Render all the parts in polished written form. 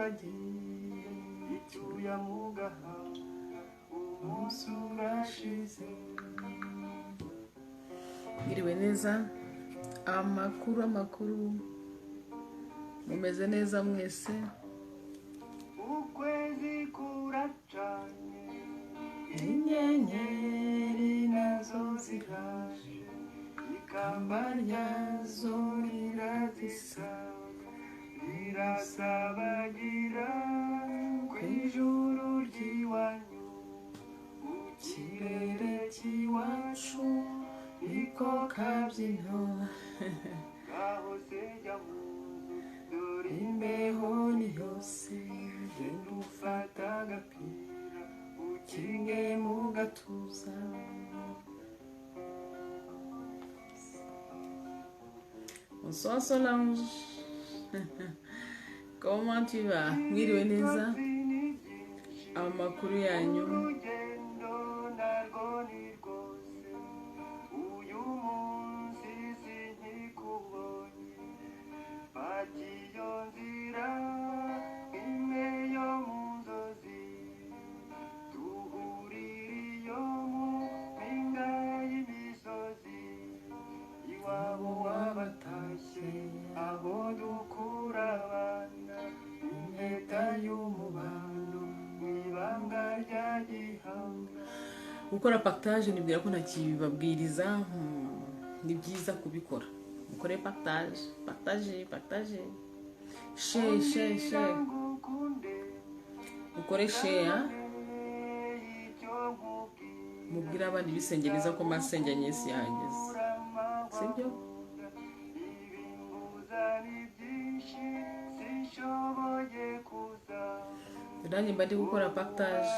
wagiye icyuya mu gahanga umunsi urashize. Mwiriwe neza, amakuru mumeze neza mwese? Ukwezi kuracanye inyenyeri nazo ziraje, ikamba ryazo riradisanga, rirasabagira kw'ijuru ry'iwanyu, mu kirere cy'iwacu niko kabyino. Ngaho se jya mu nzu, dore imbeho ni yose, genda ufata agapira ukinge mu gatuza. Bonsoir Solange. Comment tu vas? Mwiriwe neza, amakuru yanyu? Gukora partage nibwira ko ntakibabwiriza, ni byiza kubikora. Mukore partage, share. Mukore share, mubwira abandi bisengereza ko masenge nyesi yahageze, sibyo? Ndani mbadi gukora partage.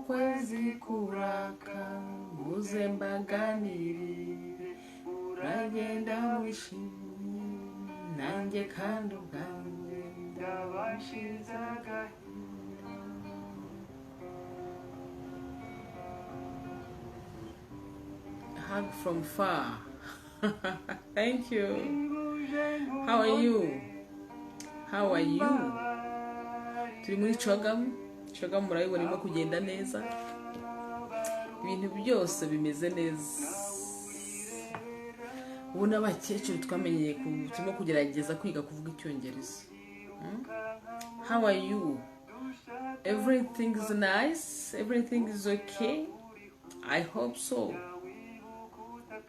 Ukwezi kuraka muze mbaganirire, uragenda wishimye nanjye kandi ubwanjye ndabashize agahinda. Hug from far. Thank you. How are you? Turi muri Choga murayibona irimo kugenda neza, ibintu byose bimeze neza. Ubu n'abakecuru twamenyeye turimo kugerageza kwiga kuvuga Icyongereza. How are you? Everything is nice? Everything is okay? I hope so.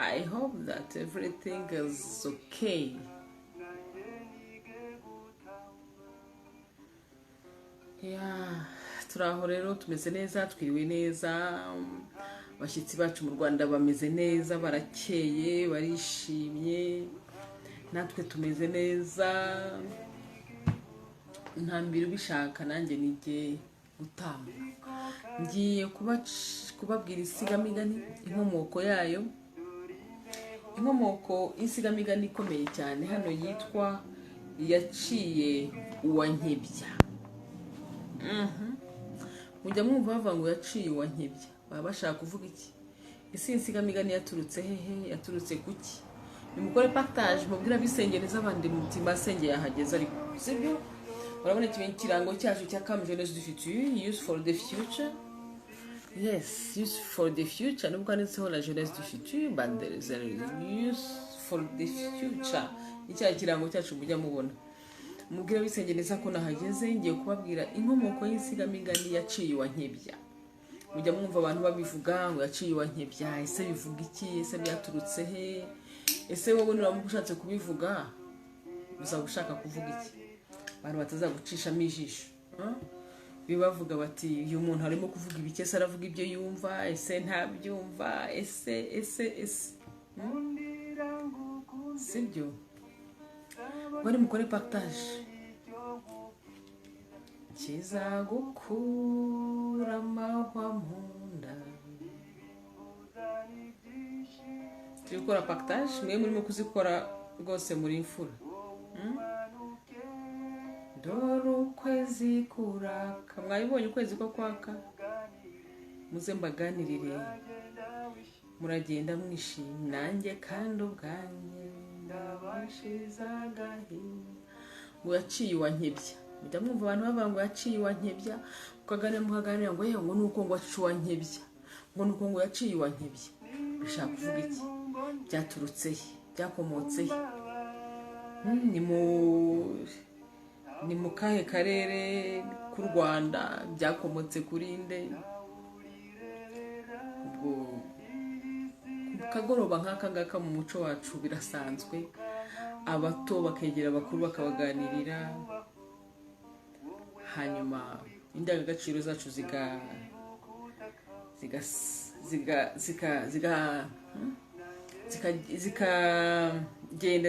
I hope that everything is okay. Yeah. Turaho rero, tumeze neza, twiriwe neza. Abashyitsi bacu mu Rwanda bameze neza, barakeye, barishimye, natwe tumeze neza. Ntambira ubishaka nanjye nige gutamba. Ngiye kubabwira isigamigani, inkomoko yayo. Inkomoko y'isigamigani ikomeye cyane hano yitwa yaciye uwankebya. Mujya mwumva bavuga ngo yaciye uwankebya, baba bashaka kuvuga iki? Isi insigamigani yaturutse hehe? Yaturutse kuki? Nimukore partage, mubwira bisengereza abandi mutima asenge yahageze, ariko sibyo? Urabona ikirango cyacu cya Cam Jeunesse du Futur, Youth for the Future. Yes, Youth for the Future. Nubwo handitseho la Jeunesse du Futur, but there is a Youth for the Future. Icya kirango cyacu mujya mubona. Mubwira bisengereza ko nahageze. Ngiye kubabwira inkomoko y'insigamigani yaciye uwankebya. Mujya mwumva abantu babivuga ngo yaciye uwankebya, ese bivuga iki? Ese byaturutse he? Ese wowe nuramuka ushatse kubivuga uzaba ushaka kuvuga iki? Abantu batazagucishamo ijisho. Bibavuga bati uyu muntu arimo kuvuga ibiki? Ese aravuga ibyo yumva? Ese ntabyumva? Ese sibyo? Bari mukore partage. Kizagukura amahwa munda. Turi gukora partage, mwe murimo kuzikora rwose muri imfura. Dore ukwezi kuraka, mwabibonye ukwezi ko kwaka? Muze mbaganirire, muragenda mwishimye nanjye kandi ubwanjye ndabashize agahinda. ngo yaciye iwa nkebya. Mujya mwumva abantu bavuga ngo yaciye iwa nkebya, mukaganira ngo yewe ngo nuko ngo aciye iwa nkebya, ngo nuko ngo yaciye iwa nkebya. Bishaka kuvuga iki? Byaturutse he? Byakomotse he? Ni mu kahe karere k'u Rwanda? Byakomotse kuri nde? Ubwo kagoroba nk'aka ngaka mu muco wacu birasanzwe, abato bakegera abakuru bakabaganirira, hanyuma indangagaciro zacu zikagenda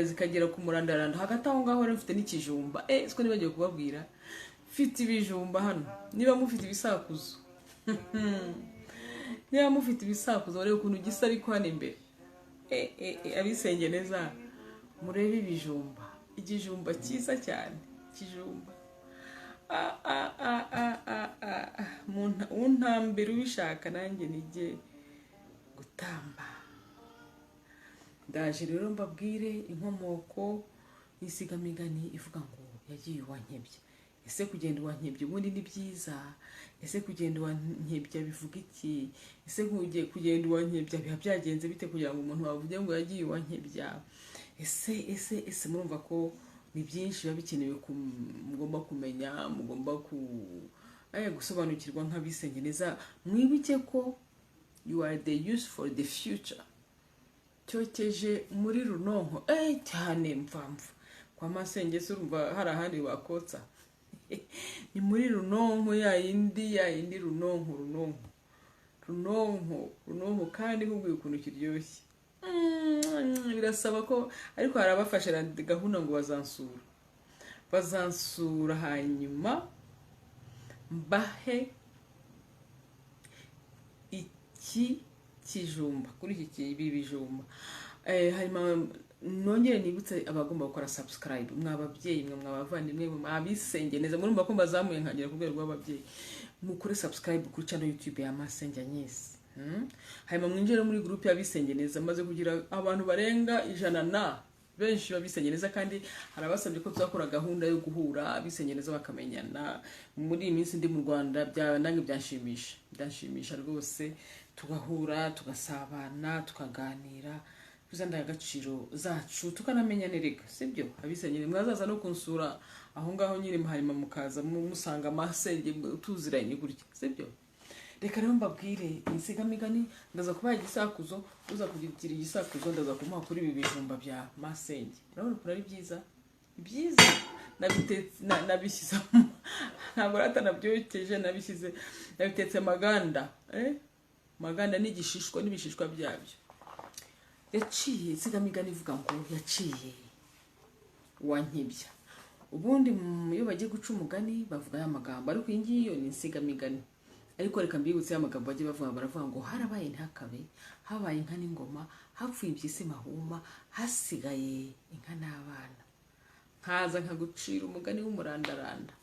zikagera ku murandaranda. Hagati aho ngaho rero mfite n'ikijumba. Siko nibagiwe kubabwira, mfite ibijumba hano. Niba mufite ibisakuzo niba mufite ibisakuzo barebe ukuntu gisa ariko hano imbere. Abisenge neza murebe ibijumba, igijumba cyiza cyane, ikijumba untambira ubishaka nanjye nijye gutamba. Ndaje rero mbabwire inkomoko y'insigamigani ivuga ngo yagiye iwa nkebya. Ese kugenda iwa nkebya ubundi ni byiza? Ese kugenda iwa nkebya bivuga iki? Ese kugenda iwa nkebya biba byagenze bite kugira ngo umuntu wavuge ngo yagiye iwa nkebya? Ese murumva ko ni byinshi biba bikenewe mugomba kumenya, mugomba gusobanukirwa nk'abisenge neza. Mwibuke ko you are the youth for the future. Cyokeje muri runonko cyane mvamva kwa masenge se urumva hari ahandi wakotsa. Ni muri runonko ya yindi runonko kandi nkubwiye ukuntu kiryoshye. Birasaba ko ariko hari abafashe gahunda ngo bazansura hanyuma mbahe iki kijumba kuri iki bijumba. Hanyuma nongere nibutse abagomba gukora subscribe, mwababyeyi mwe, mwabavandimwe, mwabisenge neza, murumva ko mbazamuye nkagera ku rwego rw'ababyeyi. Mukore subscribe kuri channel YouTube ya Masenge Agnes. Hanyuma mwinjire muri group y'abisenge neza, maze kugira abantu barenga 100 benshi babisenge neza, kandi harabasabye ko tuzakora gahunda yo guhura abisenge neza bakamenyana. Muri iminsi ndi mu Rwanda nange byanshimisha rwose, tugahura tugasabana tukaganira kuzandagaciro zacu tukanamenya nereka, sibyo? Abisenge mwazaza no kunsura aho ngaho nyine hanyuma mukaza musanga Masenge tuziranye gutya, sibyo? Reka rero mbabwire insigamigani. Ndaza kubaha igisakuzo, uza kugira igisakuzo ndaza kumuha kuri ibi bijumba bya Masenge. Urabona ko ari byiza nabishyize ntabwo ratanabyokeje, nabitetse maganda n'igishishwa n'ibishishwa byabyo. Yaciye insigamigani ivuga ngo yaciye uwa nkebya. Ubundi iyo bagiye guca umugani bavuga ya magambo, ariko iyi ngiyi yo ni insigamigani. Ariko reka mbibutse ya magambo bagiye baravuga ngo harabaye ntakabe, habaye inka n'ingoma, hapfuye impyisi mahuma, hasigaye inka n'abana. Nkaza nkagucira umugani w'umurandaranda,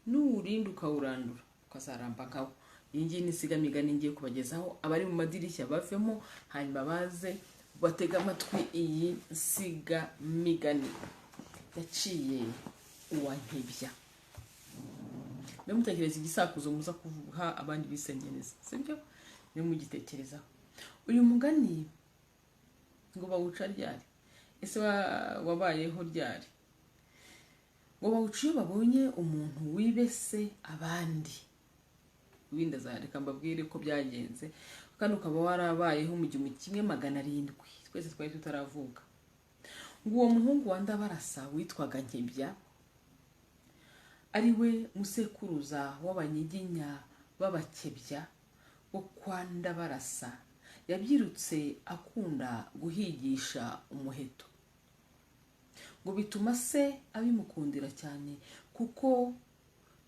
n'urinda ukawurandura ukazaramba nkawo. Iyi ngiyi ni insigamigani ngiye kubagezaho. Abari mu madirishya bavemo hanyuma baze batega amatwi iyi nsigamigani. Yaciye uwa nkebya. Mbe mutekereza igisakuzo muza kuvuga abandi bisenge neza, sibyo? Mbe mugitekerezaho. Uyu mugani ngo bawuca ryari? Ese wabayeho ryari? Ngo bawuca iyo babonye umuntu wibese abandi. Wenda zareka mbabwire ko byagenze, kandi ukaba warabayeho mu 1700 twese twari tutaravuka. Ngo uwo muhungu wa Ndabarasa witwaga Nkebya ari we musekuruza w'abanyiginya b'abakebya bo kwa Ndabarasa, yabyirutse akunda guhigisha umuheto. Ngo bituma se abimukundira cyane kuko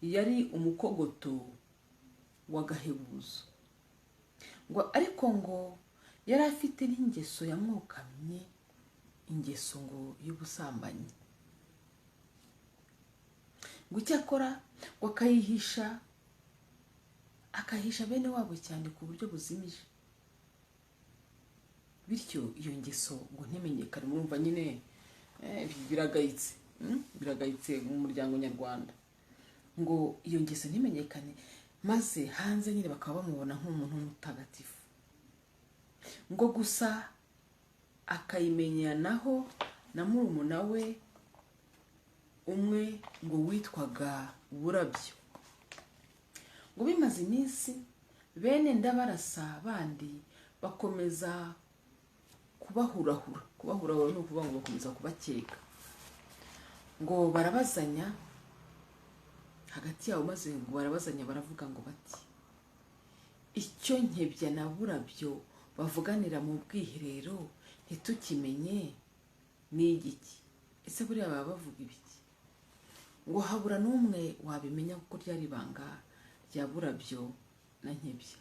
yari umukogoto w'agahebuzo. Ngo ariko ngo yari afite n'ingeso yamwokamye, ingeso ngo y'ubusambanyi. Ngo cyakora ngo akahisha bene wabo cyane ku buryo buzimije. Bityo iyo ngeso ngo ntimenyekane. Murumva nyine biragayitse. biragayitse mu muryango nyarwanda. Ngo iyo ngeso ntimenyekane, maze hanze nyine bakaba bamubona nk'umuntu mutagatifu. Ngo gusa akayimenyanaho na murumuna we umwe ngo witwaga Burabyo. Ngo bimaze iminsi bene Ndabarasa bandi bakomeza kubahurahura ni ukuvuga ngo bakomeza kubakeka. Ngo barabazanya hagati yabo, maze ngo barabazanya baravuga ngo bati, icyo Nkebya na Burabyo bavuganira mu bwiherero ntitukimenye ni igiki? Ese buriya baba bavuga ibiki? Ngo habura n'umwe wabimenya kuko ryari ibanga rya Burabyo na Nkebya.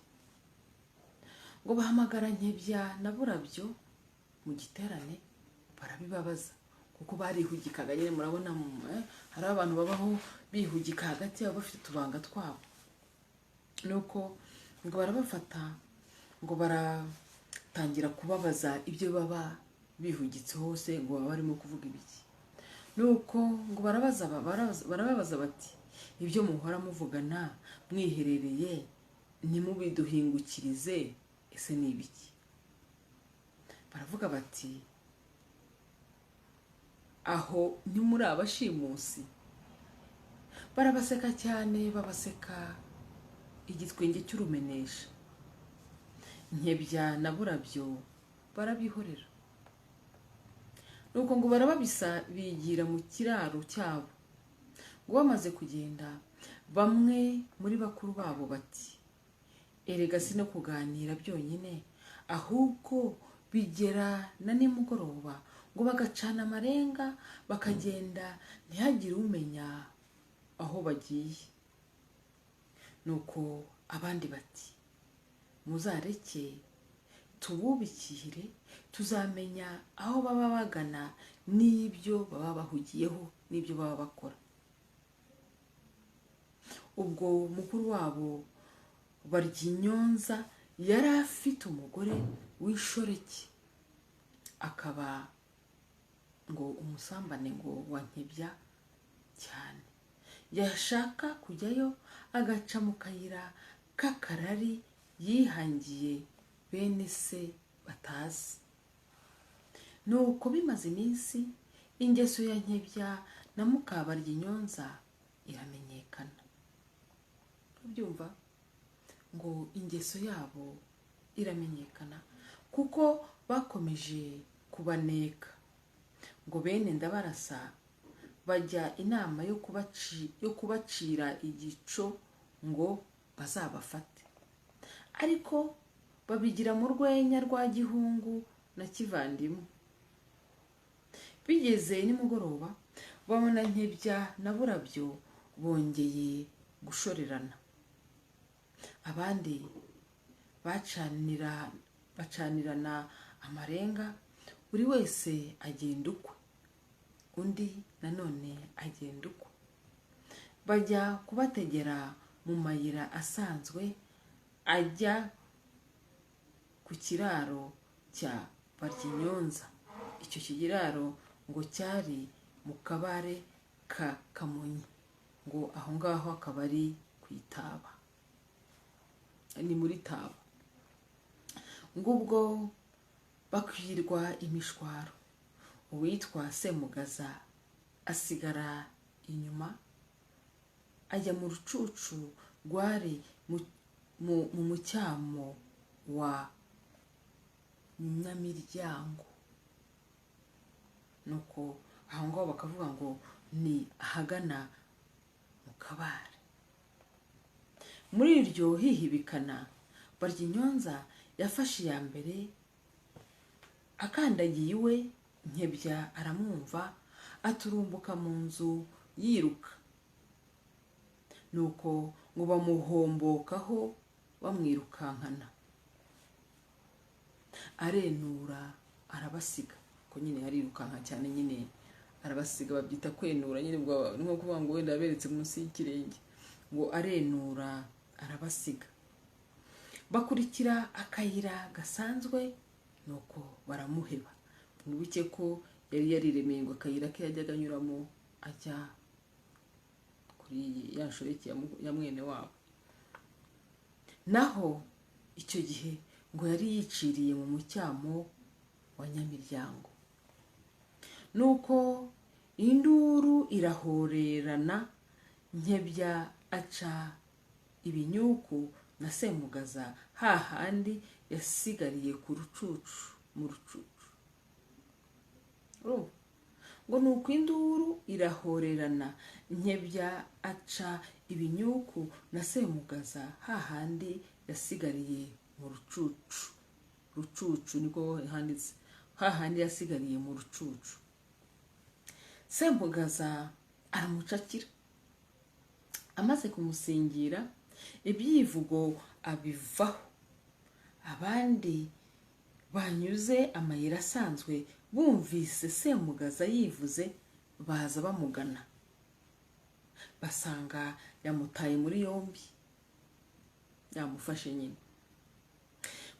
Ngo bahamagara Nkebya na Burabyo mu giterane barabibabaza, kuko barihugikaga nyine. Murabona hari abantu babaho bihugika hagati yabo bafite utubanga twabo. Nuko ngo barabafata, ngo baratangira kubabaza ibyo baba bihugitse hose, ngo baba barimo kuvuga ibiki. Nuko ngo barababaza bati, ibyo muhora muvugana mwiherereye ntimubiduhingukirize, ese ni ibiki? Baravuga bati, aho ntimuri abashimusi? Barabaseka cyane, babaseka igitwenge cy'urumenesha. Nkebya na Burabyo barabihorera. Nuko ngo barababisa bigira mu kiraro cyabo. Ngo bamaze kugenda, bamwe muri bakuru babo bati, erega si no kuganira byonyine, ahubwo bigera na nimugoroba ngo bagacana amarenga bakagenda ntihagire umenya aho bagiye. Nuko abandi bati, muzareke tububikire, tuzamenya aho baba bagana n'ibyo baba bahugiyeho n'ibyo baba bakora. Ubwo mukuru wabo Baryinyonza yari afite umugore w'ishoreke, akaba ngo umusambane ngo wa Nkebya cyane. Yashaka kujyayo agaca mu kayira k'akarari yihangiye bene se batazi. Nuko bimaze iminsi ingeso ya Nkebya na Mukabaryinyonza iramenyekana. Ubyumva? Ngo ingeso yabo iramenyekana kuko bakomeje kubaneka. Ngo bene Ndabarasa bajya inama yo kubacira igico ngo bazabafate, ariko babigira mu rwenya rwa gihungu na kivandimwe. Bigeze nimugoroba babona Nkebya na Burabyo bongeye gushorerana. Abandi bacanirana amarenga, buri wese agenda ukwe, undi nanone agenda ukwe. Bajya kubategera mu mayira asanzwe ajya ku kiraro cya Baryinyonza. Icyo kiraro ngo cyari mu kabare ka Kamonyi, ngo aho ngaho akaba ari ku Itaba, ni muri Taba. Ngo ubwo bakwirwa imishwaro, uwitwa Semugaza asigara inyuma, ajya mu rucucu rwari mu mucyamo wa Nyamiryango. Nuko aho ngaho bakavuga ngo ni ahagana mu kabare. Muri iryo hihibikana, Baryinyonza yafashe iya mbere, akandagiye iwe. Nkebya aramwumva, aturumbuka mu nzu yiruka. Nuko ngo bamuhombokaho bamwirukankana, arenura arabasiga. Ko nyine arirukanka cyane, nyine arabasiga, babyita kwenura nyine, nko kuvuga ngo wenda aberetse munsi y'ikirenge. Ngo arenura arabasiga, bakurikira akayira gasanzwe. Nuko baramuheba. Mwibuke ko yari yariremeye ngo akayira ke yajyaga anyuramo ajya kuri ya nshoreke ya mwene wabo. Naho icyo gihe ngo yari yiciriye mu mucyamo wa Nyamiryango. Nuko induru irahorerana, Nkebya aca ibinyuku na Semugaza hahandi yasigariye ku rucucu mu rucucu. Ngo nuko induru irahorerana, Nkebya aca ibinyuku na Semugaza hahandi yasigariye mu rucucu. Rucucu niko handitse, hahandi yasigariye mu rucucu. Semugaza aramucakira, amaze kumusingira ibyivugo abivaho. Abandi banyuze amayira asanzwe bumvise Semugaza yivuze, baza bamugana, basanga yamutaye muri yombi, yamufashe nyine.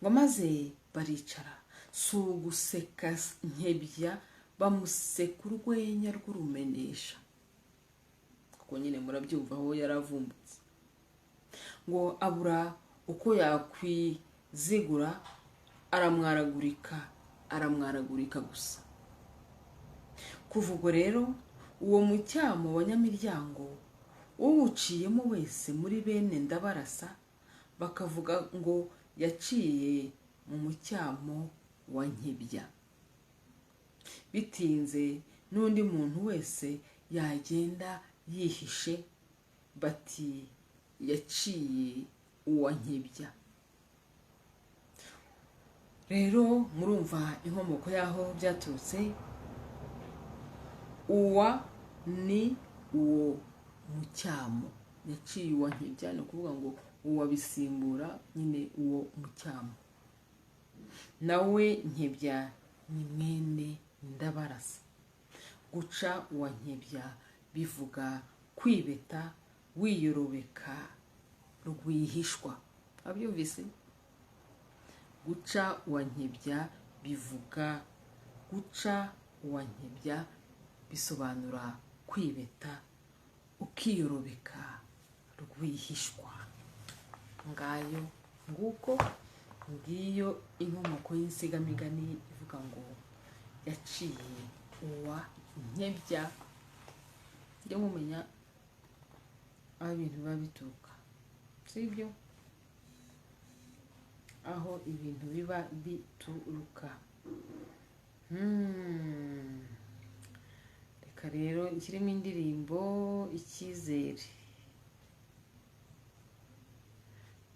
Ngo maze baricara, si uguseka Nkebya, bamuseka urwenya rw'urumenesha, kuko nyine murabyumva aho yaravumbutse. Ngo abura uko yakwizigura, aramwaragurika gusa. Kuva ubwo rero uwo mucyamo wa Nyamiryango uwuciyemo wese muri bene Ndabarasa bakavuga ngo yaciye mu mucyamo wa Nkebya. Bitinze n'undi muntu wese yagenda yihishe, bati yaciye uwa Nkebya. Rero murumva inkomoko yaho byaturutse. Uwa ni uwo mucyamo, yaciye uwa Nkebya, ni ukuvuga ngo uwa bisimbura nyine uwo mucyamo. Nawe Nkebya ni mwene Ndabarasa. Guca uwa Nkebya bivuga kwibeta, wiyorobeka rwihishwa. Abyumvise? Guca uwa Nkebya bivuga, guca uwa Nkebya bisobanura kwibeta, ukiyorobeka rwihishwa. Ngiyo inkomoko y'insigamigani ivuga ngo yaciye uwa Nkebya. Njye mumenya aho ibintu biba bituruka, sibyo? Aho ibintu biba bituruka. Reka rero ikirimo indirimbo Icyizere.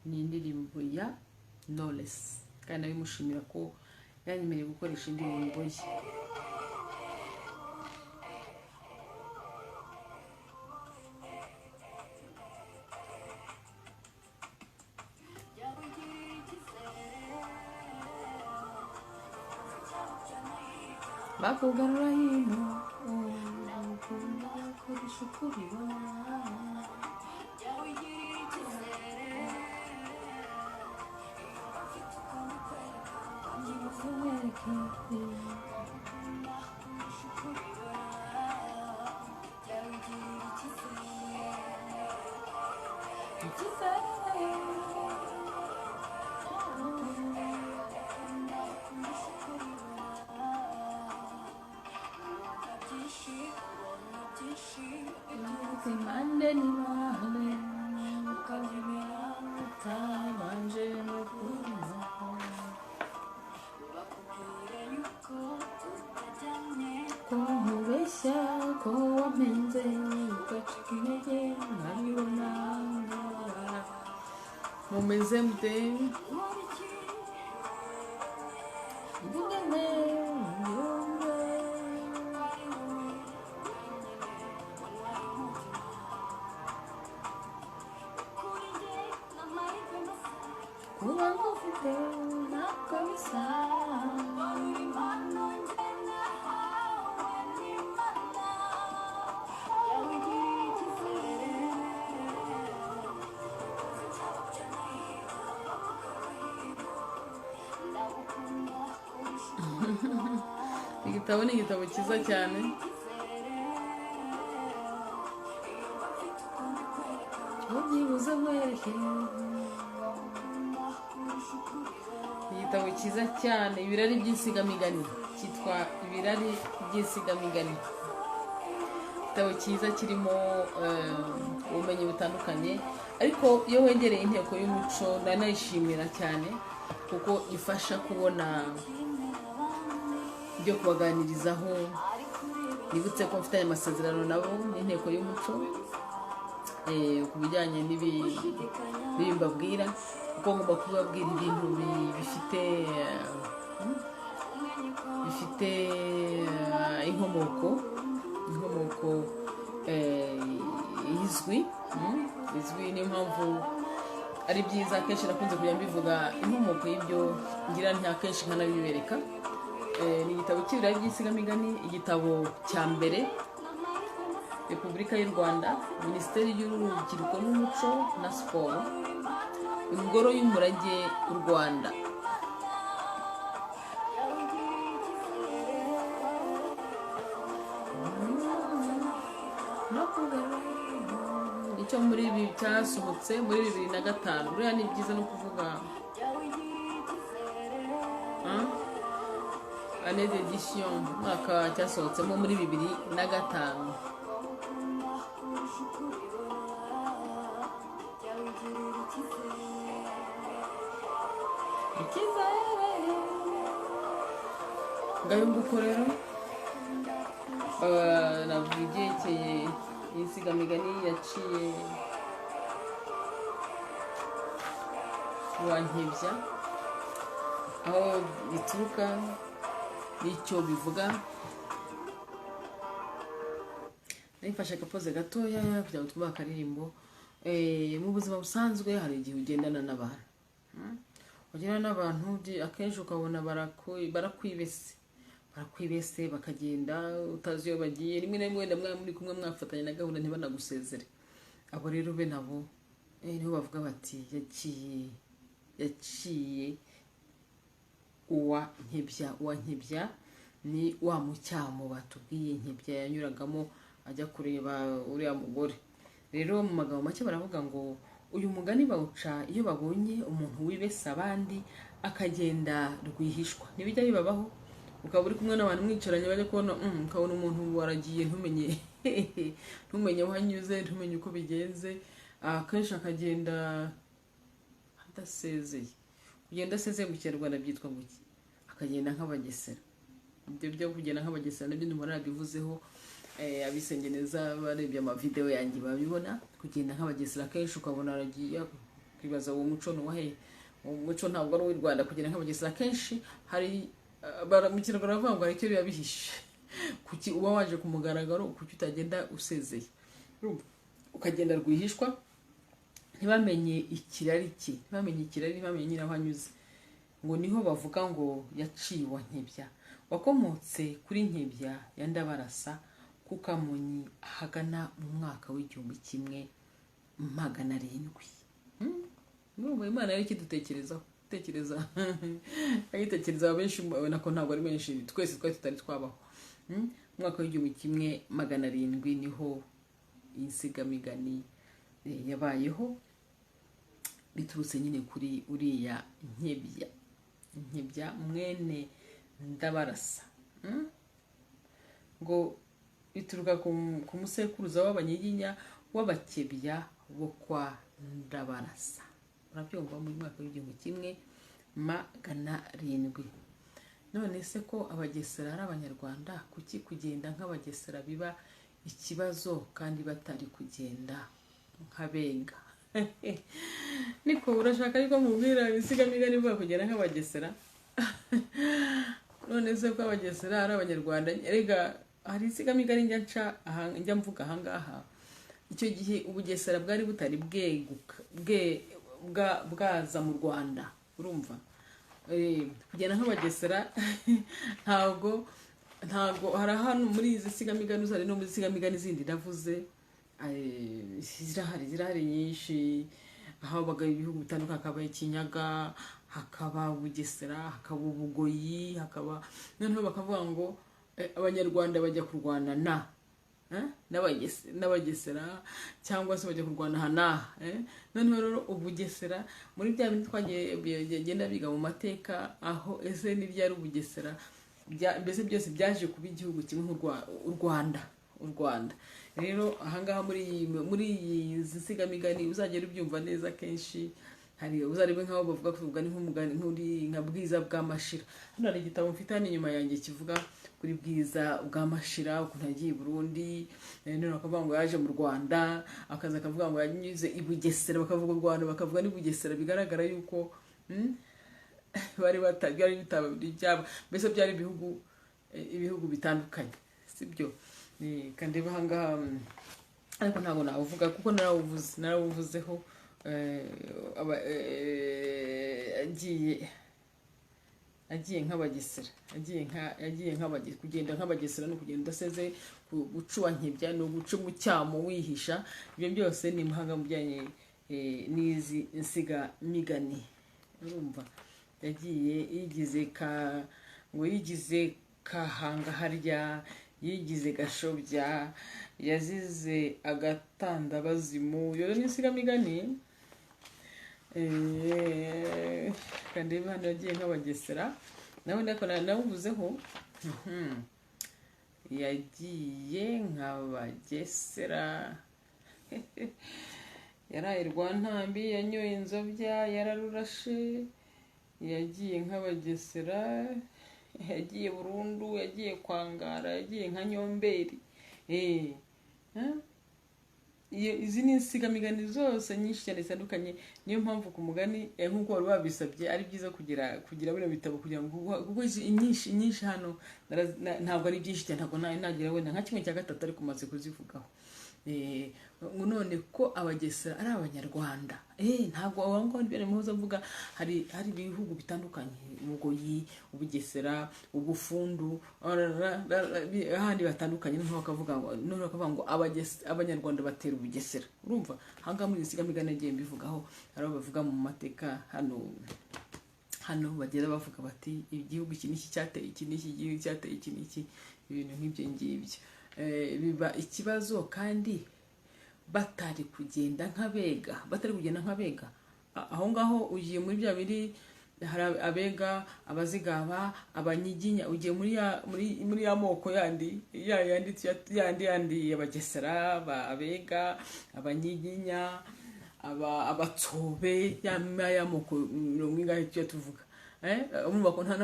Ni indirimbo ya Knowless, kandi nabimushimira ko yanyemereye gukoresha indirimbo ye. Bakugarura hino bakoresha uko bibona. Mande ni mahale kavimia tabanje no kuma ko mubeshya ko wamenze ugacika intege nkabibona. Mumeze mute? Igitabo ni igitabo cyiza cyane. byibuze mwereke. Igitabo cyiza cyane, ibirari by'insigamigani, cyitwa ibirari by'insigamigani. Igitabo cyiza kirimo ubumenyi butandukanye, ariko iyo wegereye inteko y'umuco ndanayishimira cyane kuko ifasha kubona ibyo kubaganirizaho. Nibutse ko mfitanye amasezerano nabo n'inteko y'umuco ku bijyanye n'ibimbabwira, kuko ngomba kubabwira ibintu bifite inkomoko izwi. Niyo mpamvu ari byiza. Akenshi nakunze kujya mbivuga inkomoko y'ibyo ngira, nta kenshi nkanabibereka. Ni igitabo cy'ibirari by'insigamigani, igitabo cya mbere, Repubulika y'u Rwanda, Minisiteri y'Urubyiruko n'Umuco na Siporo, Ingoro y'Umurage w'u Rwanda. Icyo muri ibi cyasohotse muri 2005, buriya ni byiza no kuvuga année d'édition, mwaka cyasohotsemo muri 2005. Ngayo nguko rero navuga ibyerekeye insigamigani yaciye Wankebya, aho bituruka n'icyo bivuga. Nifashe agapoze gatoya kugira ngo twumve akaririmbo. Mu buzima busanzwe hari igihe ugendana n'abantu, akenshi ukabona barakwibese bakagenda utazi iyo bagiye. Rimwe na rimwe wenda muri kumwe mwafatanya na gahunda ntibanagusezere. Abo rero be nabo niho bavuga bati yaciye Uwankebya ni wa mucyamo batubwiye Nkebya yanyuragamo ajya kureba uriya mugore. Rero mu magambo make baravuga ngo uyu mugani bawuca iyo babonye umuntu wibesa abandi akagenda rwihishwa. Ntibijya bibabaho ukaba uri kumwe n'abantu mwicaranye bajya kubona ukabona umuntu waragiye ntumenye aho anyuze, ntumenye uko bigenze. Akenshi akagenda adasezeye. Kugenda asezeye mu Kinyarwanda byitwa ngo iki? Akagenda nk'abagesera. Ibyo byo kugenda nk'abagesera nabyo ndumva narabivuzeho. Abisenge neza barebye amavideo yanjye babibona. Kugenda nk'abagesera akenshi ukabona aragiye, kwibaza uwo muco ni uwahe? Umuco ntabwo ari uw'u Rwanda. Kugenda nk'abagesera akenshi hari mu Kinyarwanda bavuga ngo hari icyo biba bihishe. Kuki uba waje ku mugaragaro, kuki utagenda usezeye? Ukagenda rwihishwa, ntibamenye ikirari cye, ntibamenye nyine aho anyuze. Ngo niho bavuga ngo yaciye Uwankebya, wakomotse kuri Nkebya ya Ndabarasa ku Kamonyi ahagana mu mwaka w'1700. Imana yari ikidutekerezaho. Ayitekereza benshi nako ntabwo ari benshi, twese twari tutari twabaho. Mu mwaka w'1700 niho insigamigani yabayeho, biturutse nyine kuri uriya Nkebya mwene Ndabarasa. Ngo bituruka ku musekuruza w'Abanyiginya w'Abakebya bo kwa Ndabarasa. Urabyumva mu mwaka w'1700. None se ko abagesera ari Abanyarwanda, kuki kugenda nk'abagesera biba ikibazo kandi batari kugenda nk'abenga? Niko urashaka ariko mubwira insigamigani ivuga kugenda nk'abagesera? None se ko abagesera ari Abanyarwanda? Erega hari insigamigani njya mvuga ahangaha. Icyo gihe ubugesera bwari butari bwaza mu Rwanda. Urumva? Kugenda nk'abagesera ntabwo hari hano muri izi nsigamigani, uzari no muri nsigamigani zindi navuze. Zirahari nyinshi. Habaga ibihugu bitandukanye, hakaba Ikinyaga, hakaba Bugesera, hakaba Ubugoyi, hakaba noneho bakavuga ngo Abanyarwanda bajya kurwana n'abagesera cyangwa se bajya kurwana aha n'aha noneho rero ubugesera muri bya bindi twagiye genda biga mu mateka aho ese n'iryari ubugesera mbese byose byaje kuba igihugu kimwe u Rwanda rero ahangaha muri iyi nsigamigani uzagera ubyumva neza kenshi hari uzarebe nk'aho bavuga kuvuga ni nk'umugani nka Bwiza bwa Mashira. Hano hari igitabo mfite hano inyuma yanjye kivuga kuri Bwiza bwa Mashira ukuntu yagiye i Burundi none bakavuga ngo yaje mu Rwanda akaza akavuga ngo yanyuze i Bugesera bakavuga u Rwanda bakavuga ni Bugesera bigaragara yuko bari bitaba byabo mbese byari ibihugu bitandukanye sibyo kandi bahangaha ariko ntabwo navuga kuko narawuvuzeho agiye nk'abagesera kugenda nk'abagesera no kugenda udaseze gucuwa nkebya no guca mu cyamo wihisha ibyo byose ni impanga mu bijyanye n'izi nsigamigani urumva yagiye yigize kahanga harya yigize gashobya yazize agatandabazimu yo ni insigamigani kandi hano yagiye nk'abagesera nawe nawuvuzeho yagiye nk'abagesera yaraye Rwantambi yanyoye inzobya yararurashe yagiye nk'abagesera yagiye burundu yagiye kwangara yagiye nka Nyomberi izi ni insigamigani zose nyinshi cyane zitandukanye niyo mpamvu ku mugani nk'uko wari wabisabye ari byiza kugira bino bitabo kugira ngo kuko inyinshi hano ntabwo ari byinshi cyane ntabwo nagira wenda nka 1/3 ariko maze kuzivugaho none ko abagesera ari abanyarwanda ntabwo aho ngaho mbere muhoza mvuga hari ibihugu bitandukanye Ubugoyi Ubugesera Ubufundu ahandi batandukanye none bakavuga ngo abanyarwanda batera Ubugesera urumva hanga muri insigamigani agiye mbivugaho ari bavuga mu mateka hano bagera bavuga bati igihugu iki niki cyateye iki niki igihugu cyateye iki niki ibintu nk'ibyo ngibyo biba ikibazo kandi batari kugenda nk'abega aho ngaho ugiye muri bya biri hari abega abazigaba abanyiginya ugiye muri ya moko yandi abagesera abega abanyiginya abatsobe ya moko mirongo ingahe tuvuga umva ko nta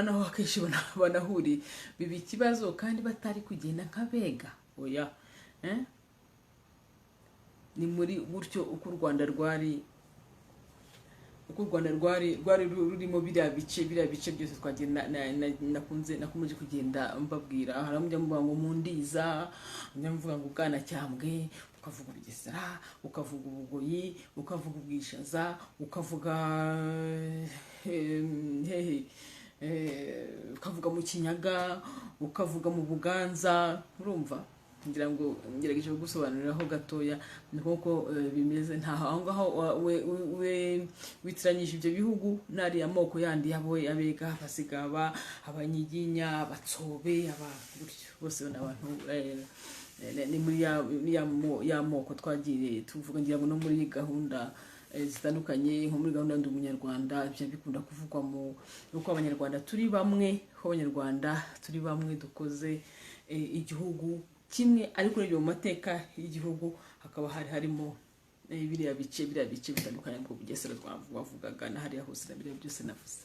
naho akenshi banahuriye biba ikibazo kandi batari kugenda nk'abega oya ni muri buryo uko u Rwanda rwari rurimo biriya bice byose twagenda nakomeje kugenda mbabwira haramujya mvuga ngo Mundiza mvuga ngo Bwanacyambwe ukavuga Ubugesera ukavuga Ubugoyi ukavuga Ubwishaza ukavuga ukavuga mu Kinyaga ukavuga mu Buganza urumva ngira ngo ngerageje gusobanuriraho gatoya nuko bimeze ntaho aho ngaho witiranyije ibyo bihugu nari amoko yandi yaboye abega basigaba abanyiginya batsobe ababuryo bose n'abantu ni muri ya moko twagiye tuvuga ngira ngo no muri gahunda zitandukanye nko muri gahunda ndi umunyarwanda byo bikunda kuvugwa mu uko abanyarwanda turi bamwe dukoze igihugu kimwe ariko rero mu mateka y'igihugu hakaba harimo biriya bice bitandukanye bwo Bugesera twavugaga na hariya hose na biriya byose navuze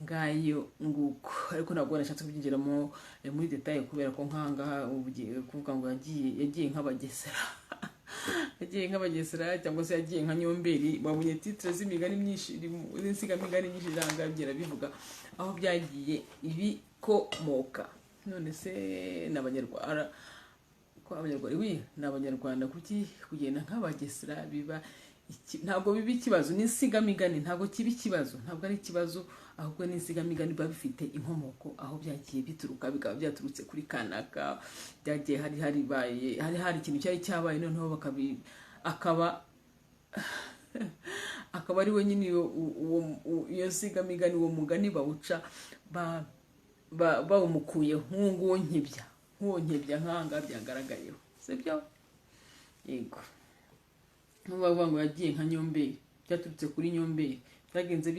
ngayo nguko ariko ntabwo nashatse kubyinjiramo muri detail kubera ko nkanga kuvuga ngo yagiye nk'abagesera cyangwa se yagiye nka Nyomberi babonye titre z'imigani myinshi n'insigamigani nyinshi zangabye bivuga aho byagiye ibikomoka none se n'abanyarwanda n'abanyarwanda kuki kugenda nk'abagesera biba ntabwo biba ikibazo n'insigamigani ntabwo kiba ikibazo ntabwo ari ikibazo ahubwo n'insigamigani biba bifite inkomoko aho byagiye bituruka bikaba byaturutse kuri kanaka byagiye hari ikintu cyari cyabaye noneho akaba ari we nyine iyo nsigamigani uwo mugani bawuca bawumukuye nk'uwo nkibya nk'uwo nkebya nkanga byagaragayeho sibyo yego bavuga ngo yagiye nka Nyomberi byaturutse kuri Nyomberi byagenze